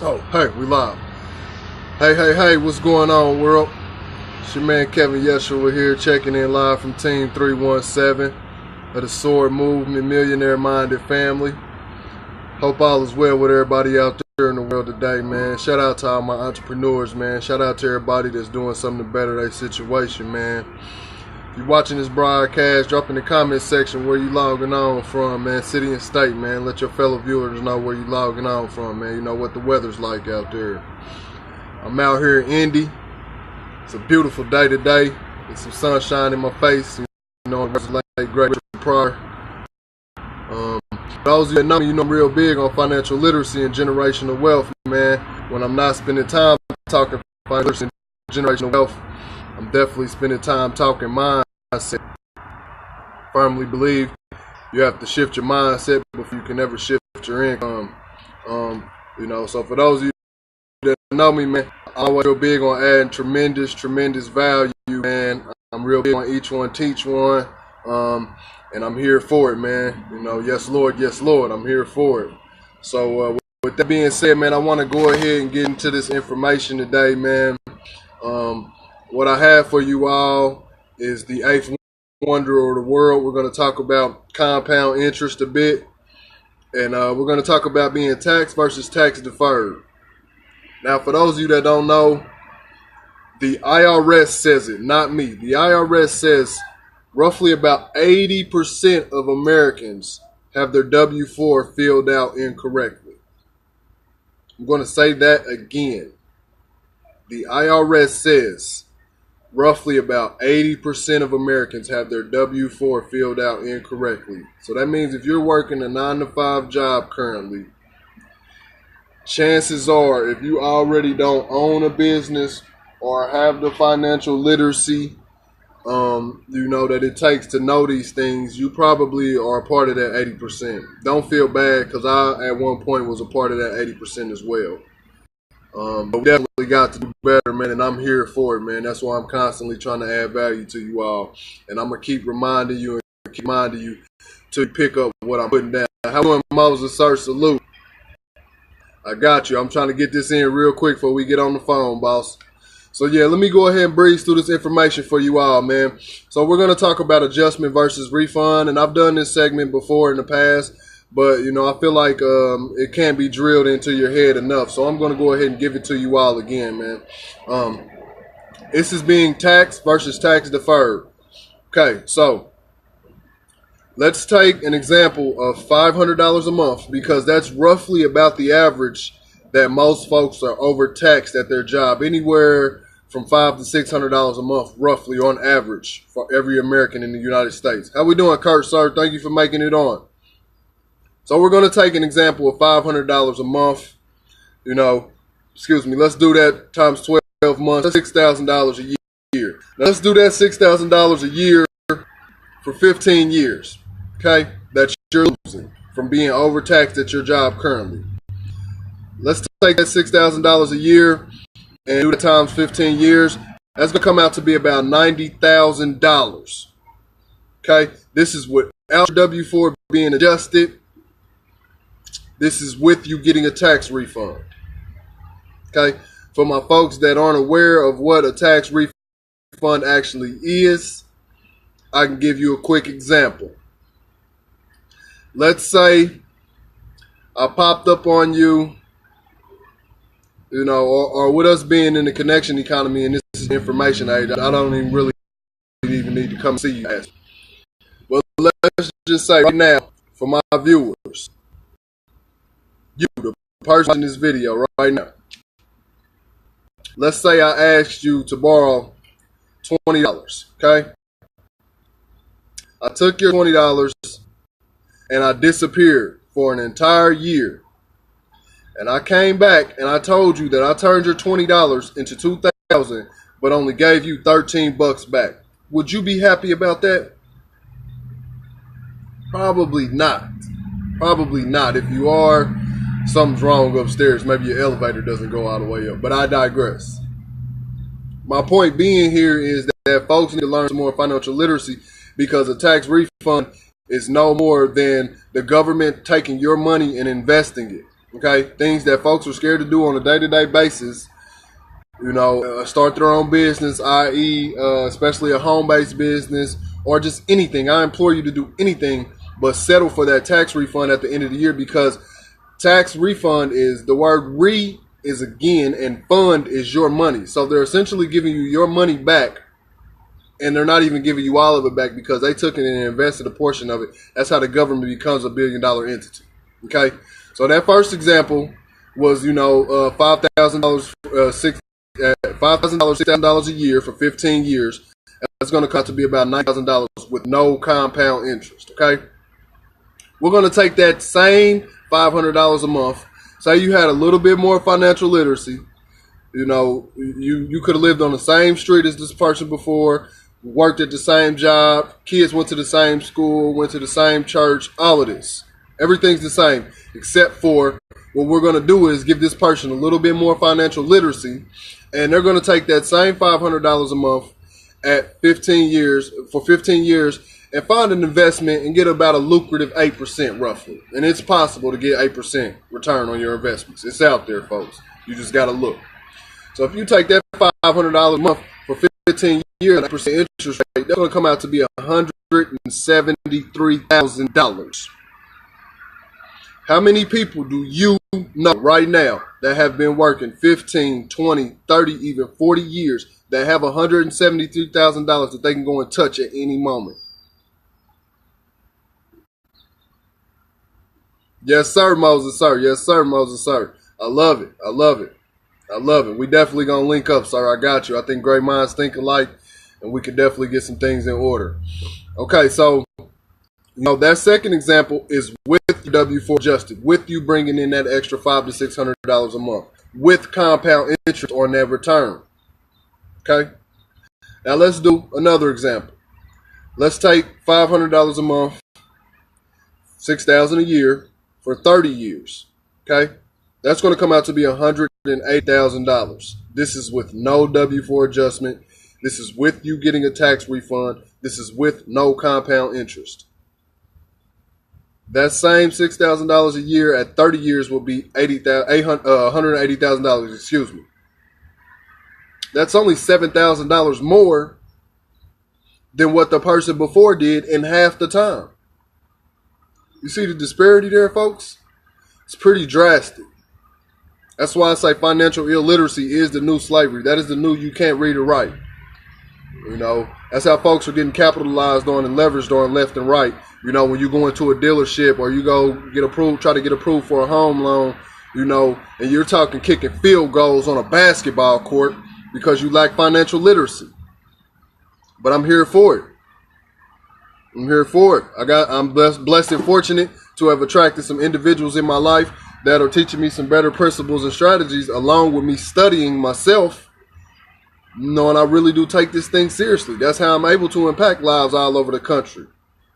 Oh, hey, we live. Hey, what's going on, world? It's your man Kevin Yeshua here, checking in live from Team 317 of the SORH Movement Millionaire Minded Family. Hope all is well with everybody out there in the world today, man. Shout out to all my entrepreneurs, man. Shout out to everybody that's doing something to better their situation, man. If you're watching this broadcast, drop in the comment section where you logging on from, man. City and state, man. Let your fellow viewers know where you logging on from, man. You know what the weather's like out there. I'm out here in Indy. It's a beautiful day today. Get some sunshine in my face. You know, it's like great prior. Those of you that know me, you know I'm real big on financial literacy and generational wealth, man. When I'm not spending time talking financial literacy and generational wealth, I'm definitely spending time talking mindset. Firmly believe you have to shift your mindset before you can ever shift your income. So for those of you that know me, man, I'm always real big on adding tremendous value, man. I'm real big on each one, teach one. And I'm here for it, man. You know, yes, Lord, I'm here for it. So with that being said, man, I want to go ahead and get into this information today, man. What I have for you all is the eighth wonder of the world. We're going to talk about compound interest a bit. And we're going to talk about being taxed versus tax deferred. Now, for those of you that don't know, the IRS says it, not me. The IRS says roughly about 80% of Americans have their W-4 filled out incorrectly. I'm going to say that again. The IRS says roughly about 80% of Americans have their W-4 filled out incorrectly. So that means if you're working a 9-to-5 job currently, chances are if you already don't own a business or have the financial literacy you know that it takes to know these things, you probably are a part of that 80%. Don't feel bad, because I at one point was a part of that 80% as well. But we definitely got to do better, man, and I'm here for it, man. That's why I'm constantly trying to add value to you all. And I'm going to keep reminding you to pick up what I'm putting down. How doing, Moses, sir? Salute. I got you. I'm trying to get this in real quick before we get on the phone, boss. So yeah, let me go ahead and breeze through this information for you all, man. So we're going to talk about adjustment versus refund. And I've done this segment before in the past, but you know, I feel like it can't be drilled into your head enough. So I'm going to go ahead and give it to you all again, man. This is being taxed versus tax deferred. Okay, so let's take an example of $500 a month, because that's roughly about the average that most folks are overtaxed at their job, anywhere from $500 to $600 a month, roughly on average, for every American in the United States. How we doing, Kurt, sir? Thank you for making it on. So we're going to take an example of $500 a month. You know, let's do that times 12 months. That's $6,000 a year. Now let's do that $6,000 a year for 15 years. Okay, that you're losing from being overtaxed at your job currently. Let's take that $6,000 a year and do that times 15 years. That's going to come out to be about $90,000. Okay, this is without your W-4 being adjusted. This is with you getting a tax refund. Okay, for my folks that aren't aware of what a tax refund actually is, I can give you a quick example. Let's say I popped up on you, you know, or with us being in the connection economy, and this is information age, I don't even need to come see you guys. But let's just say right now, for my viewers, you, the person in this video right now, let's say I asked you to borrow $20, okay? I took your $20 and I disappeared for an entire year. And I came back and I told you that I turned your $20 into $2,000, but only gave you $13 back. Would you be happy about that? Probably not. Probably not. If you are, something's wrong upstairs. Maybe your elevator doesn't go all the way up. But I digress. My point being here is that folks need to learn some more financial literacy, because a tax refund is no more than the government taking your money and investing it. Okay, things that folks are scared to do on a day-to-day basis. Start their own business, i.e., especially a home-based business or just anything. I implore you to do anything but settle for that tax refund at the end of the year, because tax refund is, the word re is again, and fund is your money. So they're essentially giving you your money back, and they're not even giving you all of it back because they took it and invested a portion of it. That's how the government becomes a billion-dollar entity. Okay, so that first example was, $5,000, $6,000 a year for 15 years. That's going to come to be about $9,000 with no compound interest. Okay, we're going to take that same $500 a month. Say you had a little bit more financial literacy. You could have lived on the same street as this person before, worked at the same job, kids went to the same school, went to the same church, all of this. Everything's the same, except for what we're going to do is give this person a little bit more financial literacy, and they're going to take that same $500 a month at 15 years, for 15 years, and find an investment and get about a lucrative 8% roughly. And it's possible to get 8% return on your investments. It's out there, folks. You just got to look. So if you take that $500 a month for 15 years, 8% interest rate, that's going to come out to be $173,000. How many people do you know right now that have been working 15, 20, 30, even 40 years that have $173,000 that they can go and touch at any moment? Yes, sir, Moses, sir. Yes, sir, Moses, sir. I love it. I love it. I love it. We definitely going to link up, sir. I got you. I think great minds think alike, and we could definitely get some things in order. Okay, so that second example is with W-4 adjusted, with you bringing in that extra $500 to $600 a month, with compound interest on that return. Okay. Now let's do another example. Let's take $500 a month, $6,000 a year for 30 years. Okay. That's going to come out to be $108,000. This is with no W-4 adjustment. This is with you getting a tax refund. This is with no compound interest. That same $6,000 a year at 30 years will be $180,000. Excuse me. That's only $7,000 more than what the person before did in half the time. You see the disparity there, folks? It's pretty drastic. That's why I say financial illiteracy is the new slavery. That is the new you can't read or write. That's how folks are getting capitalized on and leveraged on left and right. When you go into a dealership or you go get approved, try to get approved for a home loan, and you're talking kicking field goals on a basketball court because you lack financial literacy. But I'm here for it. I'm here for it. I'm blessed and fortunate to have attracted some individuals in my life that are teaching me some better principles and strategies, along with me studying myself. And I really do take this thing seriously. That's how I'm able to impact lives all over the country.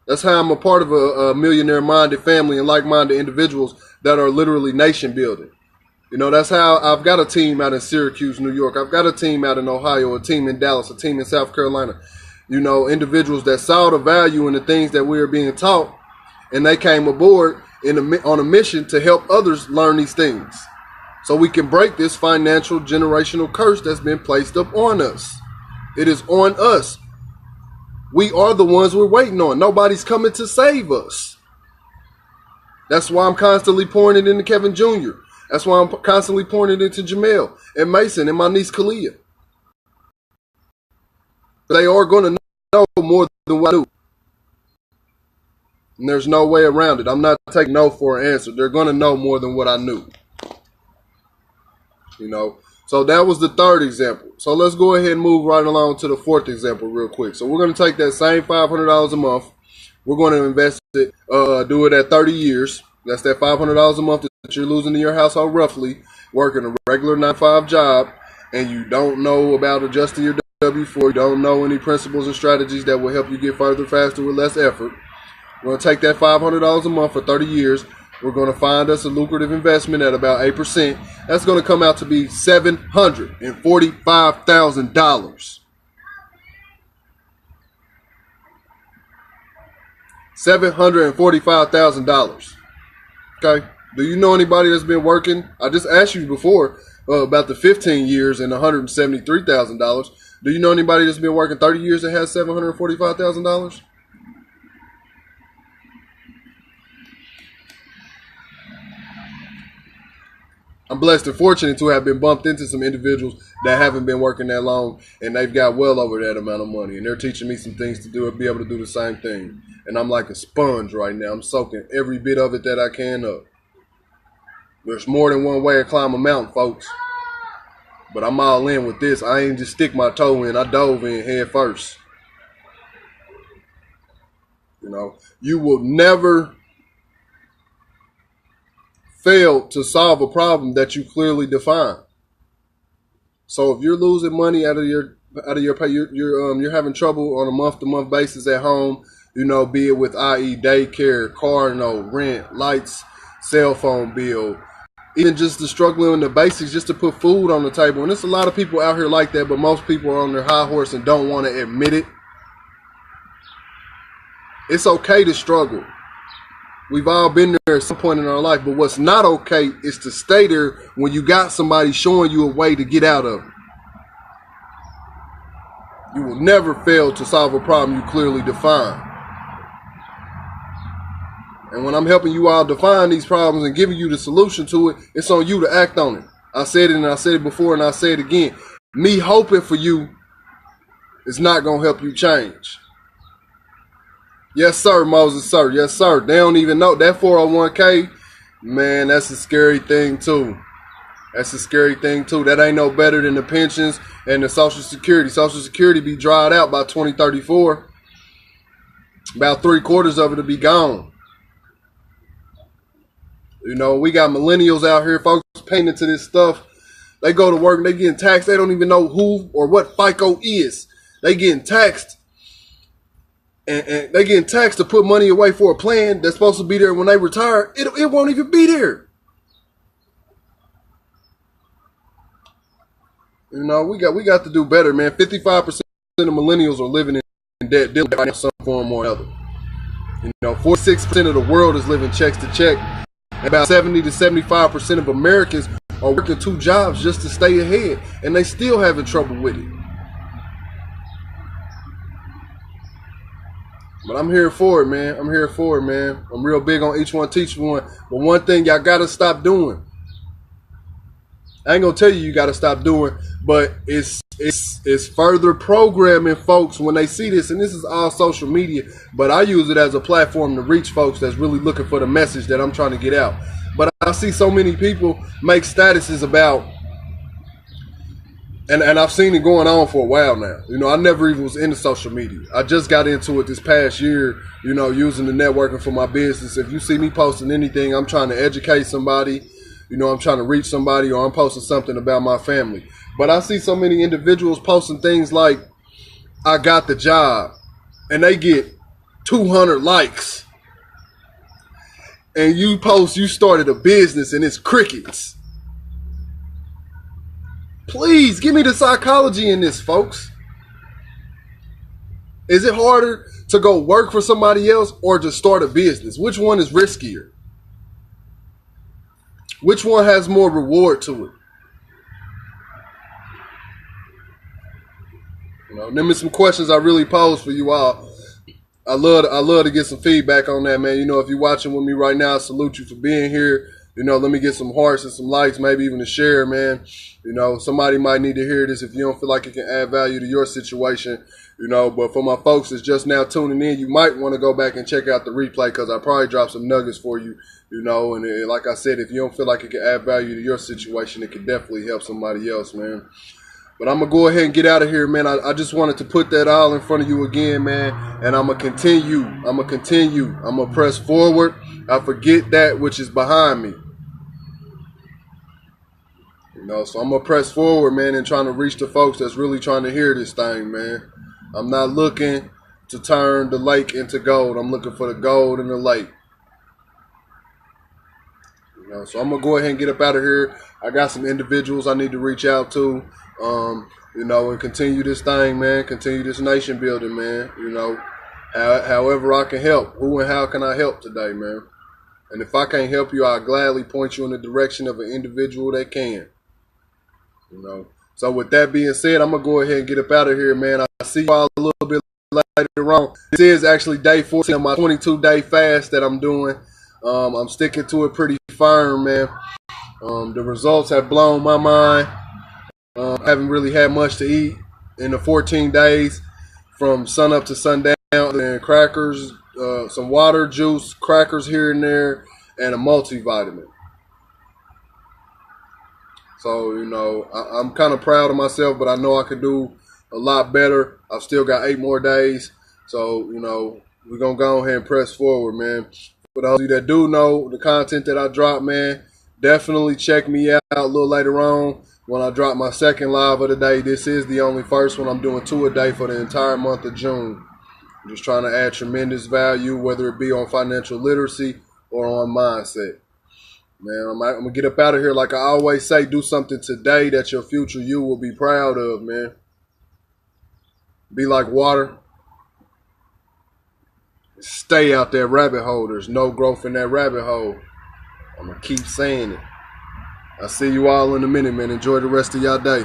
That's how I'm a part of a millionaire-minded family and like-minded individuals that are literally nation building. That's how I've got a team out in Syracuse, New York. I've got a team out in Ohio, a team in Dallas, a team in South Carolina. Individuals that saw the value in the things that we are being taught, and they came aboard on a mission to help others learn these things, so we can break this financial generational curse that's been placed up on us. It is on us. We are the ones we're waiting on. Nobody's coming to save us. That's why I'm constantly pouring it into Kevin Jr. That's why I'm constantly pouring it into Jamel and Mason and my niece Kalia. They are going to know more than what I do. And there's no way around it. I'm not taking no for an answer. They're going to know more than what I knew. So that was the third example. So let's go ahead and move right along to the fourth example real quick. So we're going to take that same $500 a month. We're going to invest it, do it at 30 years. That's that $500 a month that you're losing in your household roughly, working a regular 9-to-5 job, and you don't know about adjusting your W-4. You don't know any principles and strategies that will help you get further faster with less effort. We're going to take that $500 a month for 30 years. We're going to find us a lucrative investment at about 8%. That's going to come out to be $745,000. $745,000. Okay? Do you know anybody that's been working? I just asked you before about the 15 years and $173,000. Do you know anybody that's been working 30 years that has $745,000? I'm blessed and fortunate to have been bumped into some individuals that haven't been working that long, and they've got well over that amount of money, and they're teaching me some things to do and be able to do the same thing. And I'm like a sponge right now. I'm soaking every bit of it that I can up. There's more than one way to climb a mountain, folks. But I'm all in with this. I ain't just stick my toe in. I dove in head first. You know, you will never fail to solve a problem that you clearly define. So if you're losing money out of your pay, you're having trouble on a month-to-month basis at home, you know, be it with i.e. daycare, car note, rent, lights, cell phone bill, even just the struggling in the basics just to put food on the table. And there's a lot of people out here like that, but most people are on their high horse and don't want to admit it. It's okay to struggle. We've all been there at some point in our life, but what's not okay is to stay there when you got somebody showing you a way to get out of it. You will never fail to solve a problem you clearly define. And when I'm helping you all define these problems and giving you the solution to it, it's on you to act on it. I said it and I said it before and I say it again. Me hoping for you is not going to help you change. Yes, sir, Moses, sir. Yes, sir. They don't even know. That 401k, man, that's a scary thing, too. That's a scary thing, too. That ain't no better than the pensions and the Social Security. Social Security be dried out by 2034. About 3/4 of it will be gone. You know, we got millennials out here, folks, paying into this stuff. They go to work and they getting taxed. They don't even know who or what FICO is. They getting taxed. And they getting taxed to put money away for a plan that's supposed to be there when they retire. It won't even be there. You know, we got to do better, man. 55% of millennials are living in debt, dealing in some form or other. You know, 46% of the world is living checks to check. And about 70 to 75% of Americans are working 2 jobs just to stay ahead, and they still having trouble with it. But I'm here for it, man. I'm here for it, man. I'm real big on each one, teach one. But one thing y'all got to stop doing. I ain't going to tell you got to stop doing, but it's further programming folks when they see this. And this is all social media, but I use it as a platform to reach folks that's really looking for the message that I'm trying to get out. But I see so many people make statuses about, and I've seen it going on for a while now. You know, I never even was into social media. I just got into it this past year, you know, using the networking for my business. If you see me posting anything, I'm trying to educate somebody. You know, I'm trying to reach somebody, or I'm posting something about my family. But I see so many individuals posting things like, I got the job, and they get 200 likes. And you post, you started a business, and it's crickets. Please, give me the psychology in this, folks. Is it harder to go work for somebody else or to start a business? Which one is riskier? Which one has more reward to it? You know, them are some questions I really pose for you all. I love to get some feedback on that, man. You know, if you're watching with me right now, I salute you for being here. You know, let me get some hearts and some likes, maybe even a share, man. You know, somebody might need to hear this if you don't feel like it can add value to your situation, you know. But for my folks that's just now tuning in, you might want to go back and check out the replay, because I probably dropped some nuggets for you, you know. And like I said, if you don't feel like it can add value to your situation, it can definitely help somebody else, man. But I'm going to go ahead and get out of here, man. I just wanted to put that all in front of you again, man. And I'm going to continue. I'm going to press forward. I forget that which is behind me. You know, so I'm going to press forward, man, and trying to reach the folks that's really trying to hear this thing, man. I'm not looking to turn the lake into gold. I'm looking for the gold in the lake. You know, so I'm going to go ahead and get up out of here. I got some individuals I need to reach out to, you know, and continue this thing, man. Continue this nation building, man. You know, however I can help. Who and how can I help today, man? And if I can't help you, I'll gladly point you in the direction of an individual that can. You know. So with that being said, I'm going to go ahead and get up out of here, man. I'll see you all a little bit later on. This is actually day 14 of my 22-day fast that I'm doing. I'm sticking to it pretty firm, man. The results have blown my mind. I haven't really had much to eat in the 14 days from sunup to sundown, and crackers, some water, juice, crackers here and there, and a multivitamin. So, you know, I'm kind of proud of myself, but I know I could do a lot better. I've still got 8 more days. So, you know, we're going to go ahead and press forward, man. For those of you that do know the content that I drop, man, definitely check me out a little later on when I drop my second live of the day. This is the only first one. I'm doing 2 a day for the entire month of June. I'm just trying to add tremendous value, whether it be on financial literacy or on mindset. Man, I'm going to get up out of here. Like I always say, do something today that your future you will be proud of, man. Be like water. Stay out that rabbit hole. There's no growth in that rabbit hole. I'm going to keep saying it. I'll see you all in a minute, man. Enjoy the rest of y'all day.